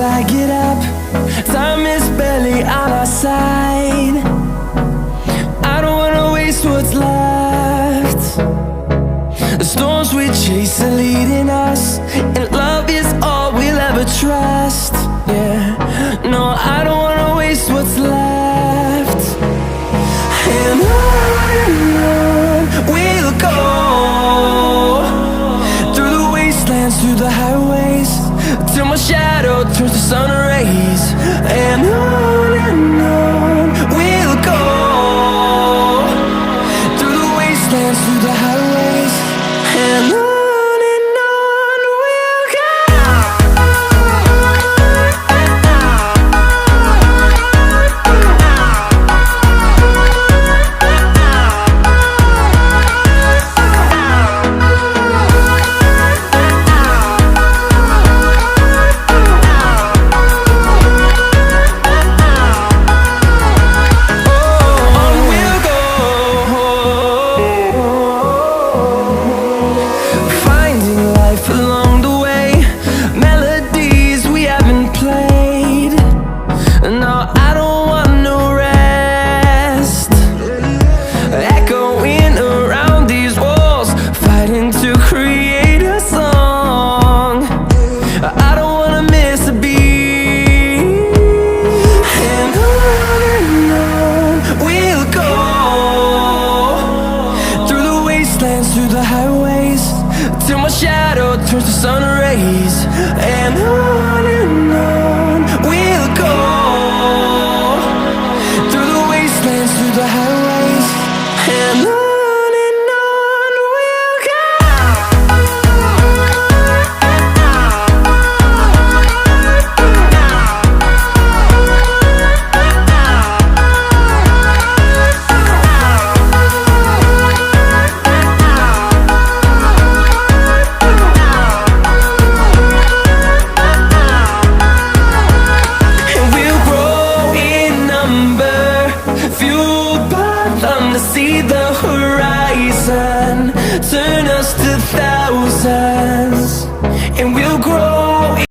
till I get up. Time is barely on our side. I don't wanna waste what's left. The storms we chase are leading us, and love is all we'll ever trust. Yeah, no, I don't wanna waste what's left. And on we'll go, through the wastelands, through the highways, till my shadow turns to sun rays. And on we'll go, through the wastelands, through the highways, and on we'll go. Along the way, melodies we haven't played. No, I don't want no rest. Echoing around these walls, fighting to create a song. I don't wanna miss a beat. And on we'll go, through the wastelands, through the highways, till my shadow turns to sun rays. And on we'll go, through the wastelands, through the highways, and on we'll go. Fueled by them to see the horizon, turn us to thousands.